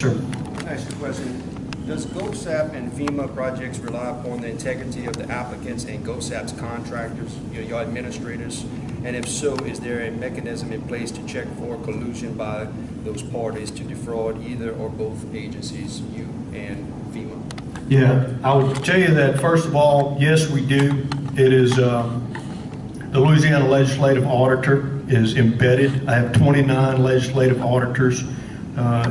Sure. Ask you a question. Does GOHSEP and FEMA projects rely upon the integrity of the applicants and GOHSEP's contractors, your administrators? And if so, is there a mechanism in place to check for collusion by those parties to defraud either or both agencies, you and FEMA? Yeah, I would tell you that first of all, yes, we do. It is the Louisiana Legislative Auditor is embedded. I have 29 legislative auditors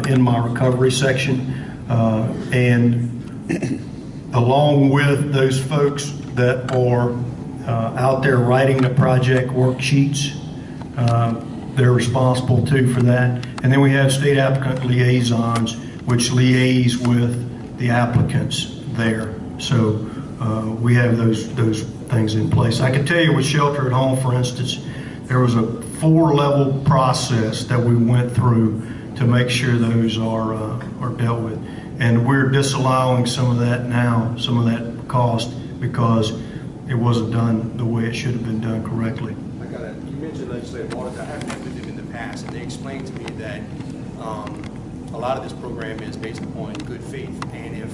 in my recovery section, and along with those folks that are out there writing the project worksheets, they're responsible too for that. And then we have state applicant liaisons, which liaise with the applicants there. So we have those things in place. I can tell you with Shelter at Home, for instance, there was a 4-level process that we went through to make sure those are dealt with. And we're disallowing some of that now, some of that cost, because it wasn't done the way it should have been done correctly. You mentioned legislative audit. I have met with them in the past, and they explained to me that a lot of this program is based upon good faith. And if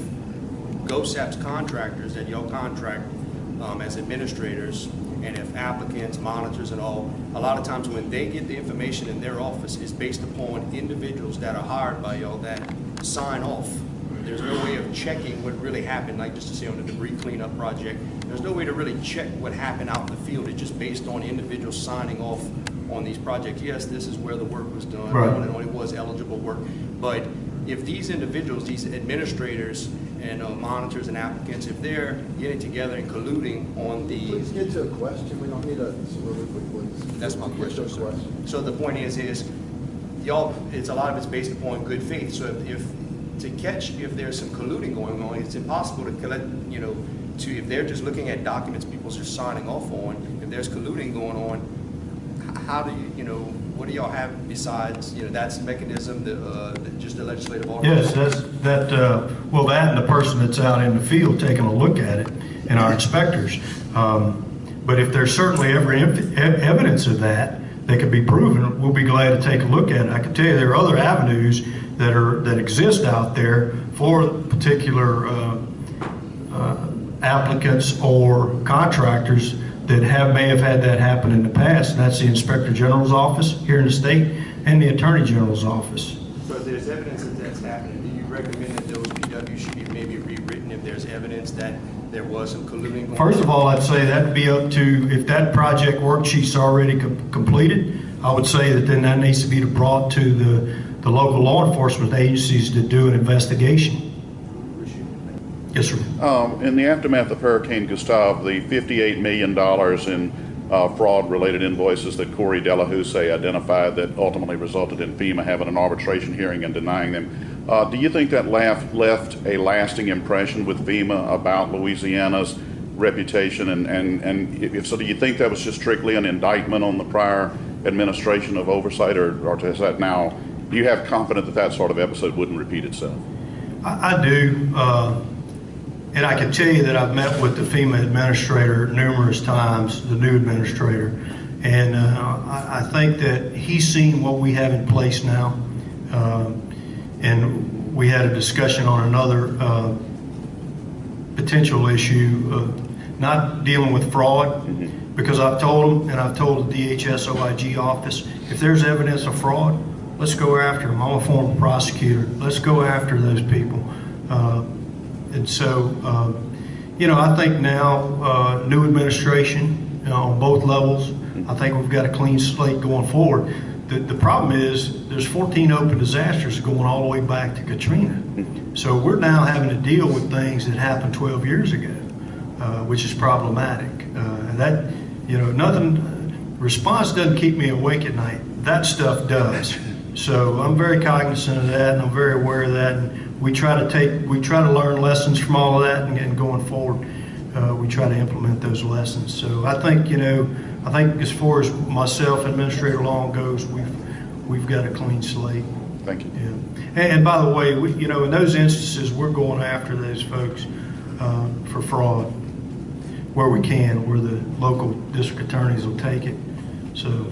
GOHSEP's contractors that y'all contract as administrators, and if applicants, monitors, and all, a lot of times when they get the information in their office, it's based upon individuals that are hired by y'all that sign off. There's no way of checking what really happened, like just to say on the debris cleanup project. There's no way to really check what happened out in the field. It's just based on individuals signing off on these projects. Yes, this is where the work was done, right, and it was eligible work. But if these individuals, these administrators and monitors and applicants, if they're getting together and colluding on the... Please get to a question. We don't need a soliloquy, please. That's my question, sir. So the point is y'all, a lot of it's based upon good faith. So if there's some colluding going on, it's impossible to collect, if they're just looking at documents people are signing off on, if there's colluding going on, how do what do y'all have besides, that's the mechanism, just the legislative order? Yes, that and the person that's out in the field taking a look at it, and our inspectors. But if there's certainly every evidence of that could be proven, we'll be glad to take a look at it. I can tell you there are other avenues that exist out there for particular applicants or contractors that may have had that happen in the past, and that's the Inspector General's office here in the state and the Attorney General's office. So if there's evidence that that's happening, do you recommend that those PWs should be maybe rewritten if there's evidence that there was some colluding going on? First of all, I'd say that'd be up to, if that project worksheet's already completed, I would say that then needs to be brought to the local law enforcement agencies to do an investigation. Yes, sir. In the aftermath of Hurricane Gustav, the $58 million in fraud-related invoices that Corey Delahousse identified that ultimately resulted in FEMA having an arbitration hearing and denying them, do you think that left a lasting impression with FEMA about Louisiana's reputation? And if so, do you think that was just strictly an indictment on the prior administration of oversight, or is that now, do you have confidence that sort of episode wouldn't repeat itself? I do. And I can tell you that I've met with the FEMA administrator numerous times, the new administrator, and I think that he's seen what we have in place now. And we had a discussion on another potential issue of not dealing with fraud, because I've told him, and I've told the DHS OIG office, if there's evidence of fraud, let's go after them. I'm a former prosecutor. Let's go after those people. And so, I think now, new administration on both levels, I think we've got a clean slate going forward. The problem is there's 14 open disasters going all the way back to Katrina. So we're now having to deal with things that happened 12 years ago, which is problematic. Response doesn't keep me awake at night. That stuff does. So I'm very cognizant of that, and I'm very aware of that. And we try to learn lessons from all of that, and going forward, we try to implement those lessons. So I think, as far as myself, Administrator Long goes, we've got a clean slate. Thank you. Yeah. And by the way, in those instances, we're going after those folks for fraud where we can, where the local district attorneys will take it. So